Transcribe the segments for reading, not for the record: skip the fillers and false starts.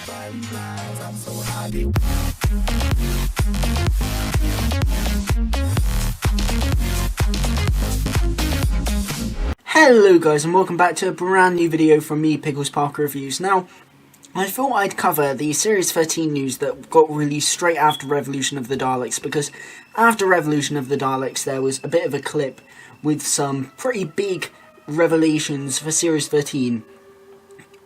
Hello guys, and welcome back to a brand new video from me, Pickles Parker Reviews. Now, I thought I'd cover the Series 13 news that got released straight after Revolution of the Daleks, because after Revolution of the Daleks there was a bit of a clip with some pretty big revelations for Series 13.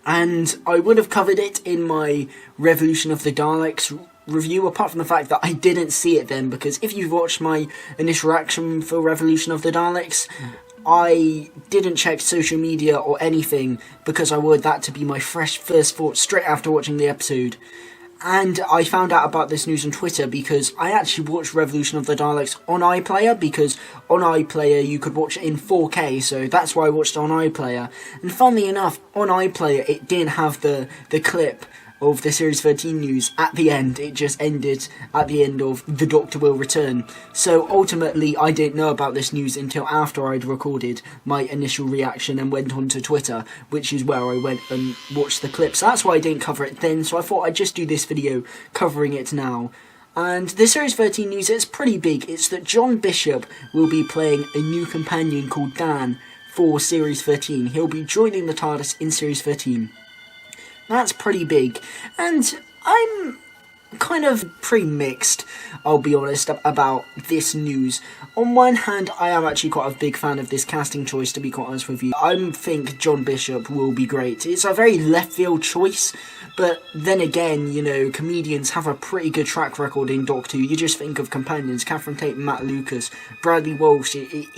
And I would have covered it in my Revolution of the Daleks review, apart from the fact that I didn't see it then, because if you've watched my initial reaction for Revolution of the Daleks, I didn't check social media or anything, because I wanted that to be my fresh first thoughts straight after watching the episode. And I found out about this news on Twitter because I actually watched Revolution of the Daleks on iPlayer, because on iPlayer you could watch it in 4K, so that's why I watched it on iPlayer. And funnily enough, on iPlayer it didn't have the clip of the Series 13 news at the end. It just ended at the end of "The Doctor Will Return." So ultimately I didn't know about this news until after I'd recorded my initial reaction and went onto Twitter, which is where I went and watched the clip. So that's why I didn't cover it then, so I thought I'd just do this video covering it now. And the Series 13 news, it's pretty big. It's that John Bishop will be playing a new companion called Dan for Series 13. He'll be joining the TARDIS in Series 13. That's pretty big, and I'm kind of pretty mixed, I'll be honest, about this news. On one hand, I am actually quite a big fan of this casting choice, to be quite honest with you. I think John Bishop will be great. It's a very left field choice, but then again, you know, comedians have a pretty good track record in Doctor Who. You just think of companions, Catherine Tate, Matt Lucas, Bradley Walsh. It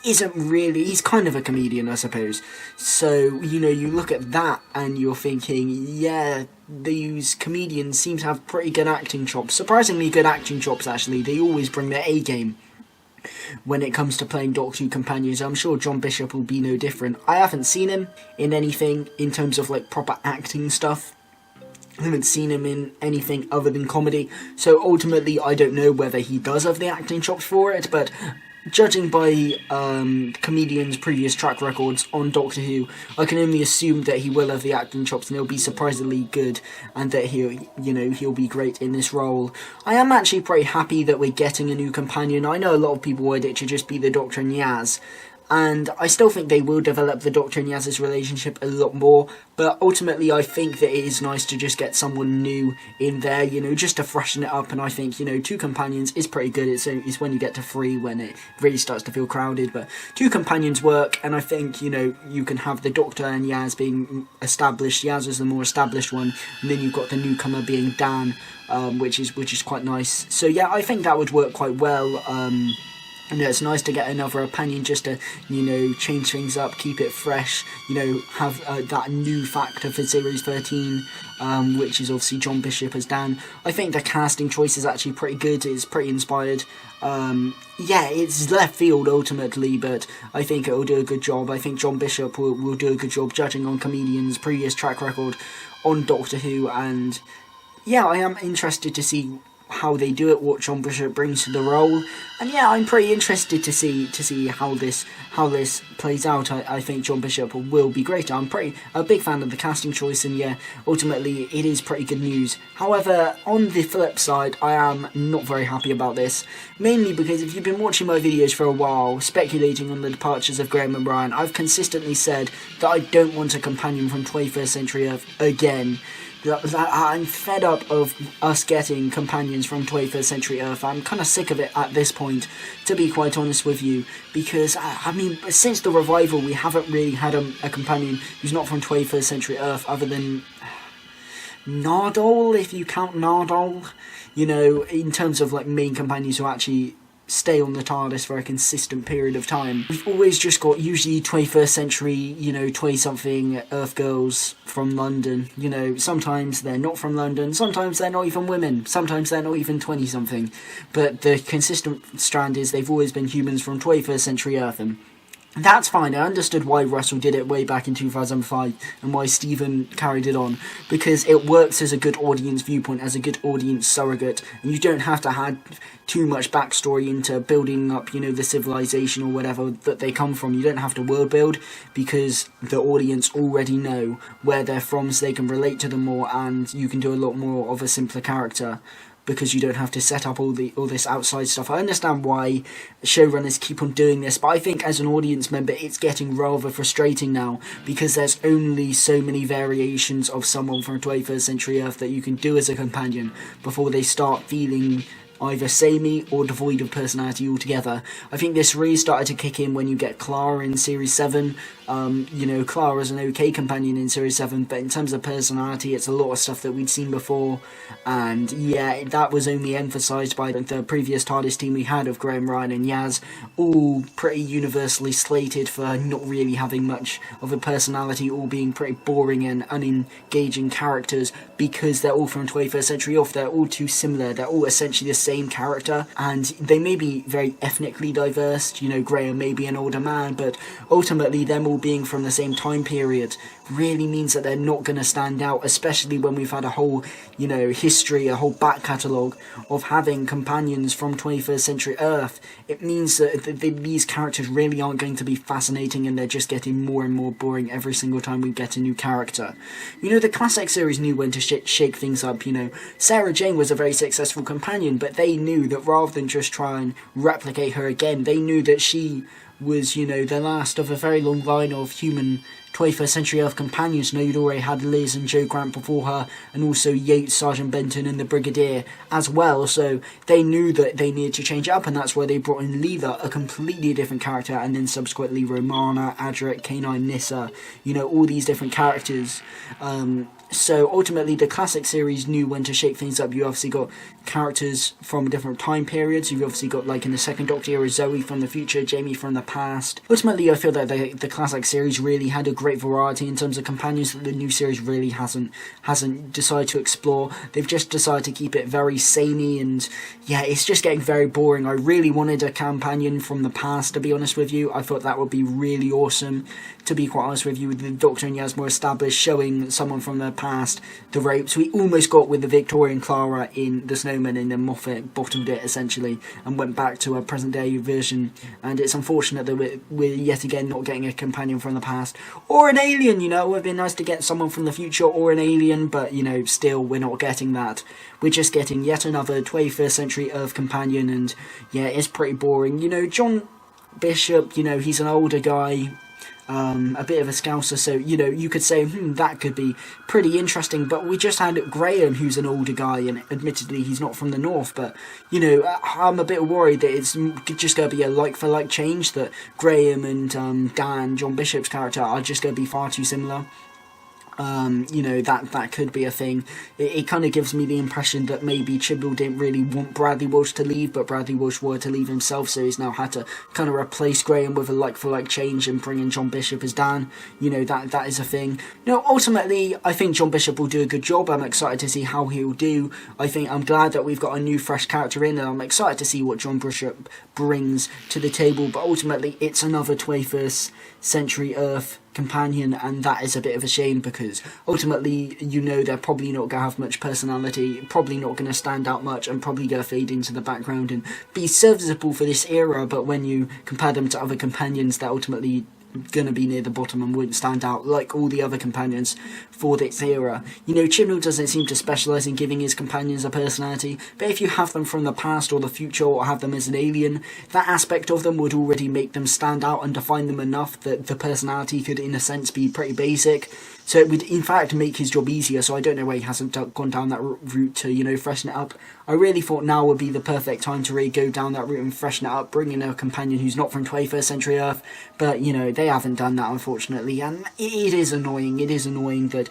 isn't really, he's kind of a comedian, I suppose. So, you know, you look at that and you're thinking, yeah, these comedians seem to have pretty good acting chops. Surprisingly good acting chops, actually. They always bring their A game when it comes to playing Doctor Who companions. I'm sure John Bishop will be no different. I haven't seen him in anything in terms of like proper acting stuff. I haven't seen him in anything other than comedy, so ultimately I don't know whether he does have the acting chops for it, but judging by comedians' previous track records on Doctor Who, I can only assume that he will have the acting chops and he'll be surprisingly good, and that he'll be great in this role. I am actually pretty happy that we're getting a new companion. I know a lot of people wanted it to just be the Doctor and Yaz, and I still think they will develop the Doctor and Yaz's relationship a lot more, but ultimately I think that it is nice to just get someone new in there, you know, just to freshen it up. And I think, you know, 2 companions is pretty good. It's when you get to 3 when it really starts to feel crowded, but 2 companions work, and I think, you know, you can have the Doctor and Yaz being established. Yaz is the more established one, and then you've got the newcomer being Dan, which is quite nice. So yeah, I think that would work quite well. You know, it's nice to get another companion just to, you know, change things up, keep it fresh, you know, have that new factor for Series 13, which is obviously John Bishop as Dan. I think the casting choice is actually pretty good, it's pretty inspired. Yeah, it's left field ultimately, but I think it'll do a good job. I think John Bishop will do a good job judging on comedians' previous track record on Doctor Who, and yeah, I am interested to see how they do it, what John Bishop brings to the role, and yeah, I'm pretty interested to see how this plays out. I think John Bishop will be great. I'm a big fan of the casting choice, and yeah, ultimately it is pretty good news. However, on the flip side, I am not very happy about this, mainly because if you've been watching my videos for a while, speculating on the departures of Graham and Brian, I've consistently said that I don't want a companion from 21st Century Earth again. I'm fed up of us getting companions from 21st Century Earth. I'm kind of sick of it at this point, to be quite honest with you, because, I mean, since the revival, we haven't really had a companion who's not from 21st Century Earth, other than Nardole, if you count Nardole, you know, in terms of, like, main companions who actually stay on the TARDIS for a consistent period of time. We've always just got usually 21st century, you know, 20-something Earth girls from London. You know, sometimes they're not from London, sometimes they're not even women, sometimes they're not even 20-something. But the consistent strand is they've always been humans from 21st century Earth, and That's fine. I understood why Russell did it way back in 2005 and why Steven carried it on, because it works as a good audience viewpoint, as a good audience surrogate, and you don't have to add too much backstory into building up, the civilization or whatever that they come from. You don't have to world build, because the audience already know where they're from, so they can relate to them more, and you can do a lot more of a simpler character, because you don't have to set up all this outside stuff. I understand why showrunners keep on doing this, but I think as an audience member it's getting rather frustrating now, because there's only so many variations of someone from 21st Century Earth that you can do as a companion before they start feeling either samey or devoid of personality altogether. I think this really started to kick in when you get Clara in Series 7. Clara's an okay companion in Series 7, but in terms of personality, it's a lot of stuff that we'd seen before, and yeah, that was only emphasised by the previous TARDIS team we had of Graham, Ryan and Yaz, all pretty universally slated for not really having much of a personality, all being pretty boring and unengaging characters, because they're all from 21st Century Off. They're all too similar, they're all essentially the same character, and they may be very ethnically diverse. Graham may be an older man, but ultimately them all being from the same time period really means that they're not going to stand out, especially when we've had a whole, history, a whole back catalogue of having companions from 21st Century Earth. It means that these characters really aren't going to be fascinating, and they're just getting more and more boring every single time we get a new character. The classic series knew when to shake things up. Sarah Jane was a very successful companion, but they knew that rather than just try and replicate her again, they knew that she was, the last of a very long line of human 21st Century Earth companions. You'd already had Liz and Joe Grant before her, and also Yates, Sergeant Benton and the Brigadier as well, so they knew that they needed to change it up, and that's why they brought in Leela, a completely different character, and then subsequently Romana, Adric, K9, Nissa, all these different characters. So ultimately the classic series knew when to shake things up. You obviously got characters from different time periods. You've obviously got, like in the second Doctor era, Zoe from the future, Jamie from the past. Ultimately I feel that the classic series really had a great variety in terms of companions that the new series really hasn't decided to explore. They've just decided to keep it very samey, and yeah, it's just getting very boring. I really wanted a companion from the past, to be honest with you. I thought that would be really awesome, to be quite honest with you, with the Doctor and Yaz more established, showing someone from the past the ropes. We almost got with the Victorian Clara in The Snowman, and then Moffat bottomed it essentially and went back to a present day version, and it's unfortunate that we're yet again not getting a companion from the past or an alien. It would have been nice to get someone from the future or an alien, but still we're not getting that. We're just getting yet another 21st Century Earth companion, and yeah, it's pretty boring. John Bishop, he's an older guy, a bit of a scouser, so you could say that could be pretty interesting, but we just had Graham, who's an older guy, and admittedly he's not from the north, but I'm a bit worried that it's just going to be a like for like change, that Graham and Dan, John Bishop's character, are just going to be far too similar. That could be a thing. It kind of gives me the impression that maybe Chibnall didn't really want Bradley Walsh to leave, but Bradley Walsh wanted to leave himself, so he's now had to kind of replace Graham with a like-for-like change and bring in John Bishop as Dan. That is a thing. Ultimately, I think John Bishop will do a good job. I'm excited to see how he'll do. I'm glad that we've got a new, fresh character in, and I'm excited to see what John Bishop brings to the table, but ultimately, it's another 21st Century Earth companion, and that is a bit of a shame, because ultimately they're probably not going to have much personality, probably not going to stand out much, and probably going to fade into the background and be serviceable for this era, but when you compare them to other companions, they're ultimately going to be near the bottom and wouldn't stand out like all the other companions for this era. Chibnall doesn't seem to specialise in giving his companions a personality, but if you have them from the past or the future, or have them as an alien, that aspect of them would already make them stand out and define them enough that the personality could in a sense be pretty basic. So it would in fact make his job easier, so I don't know why he hasn't gone down that route to, freshen it up. I really thought now would be the perfect time to really go down that route and freshen it up, bring in a companion who's not from 21st Century Earth, but, they haven't done that, unfortunately, and it is annoying. It is annoying that,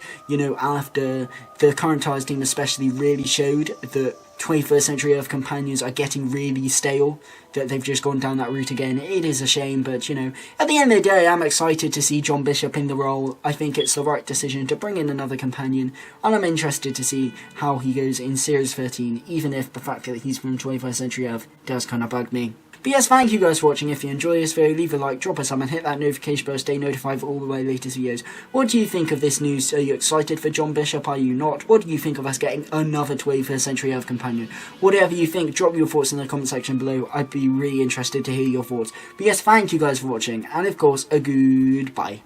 after the current TARDIS team especially really showed that 21st Century Earth companions are getting really stale, that they've just gone down that route again. It is a shame, but at the end of the day, I'm excited to see John Bishop in the role. I think it's the right decision to bring in another companion, and I'm interested to see how he goes in Series 13, even if the fact that he's from 21st Century Earth does kind of bug me. But yes, thank you guys for watching. If you enjoy this video, leave a like, drop a sub, and hit that notification bell to stay notified for all of my latest videos. What do you think of this news? Are you excited for John Bishop? Are you not? What do you think of us getting another 21st Century Earth companion? Whatever you think, drop your thoughts in the comment section below. I'd be really interested to hear your thoughts. But yes, thank you guys for watching, and of course, a goodbye.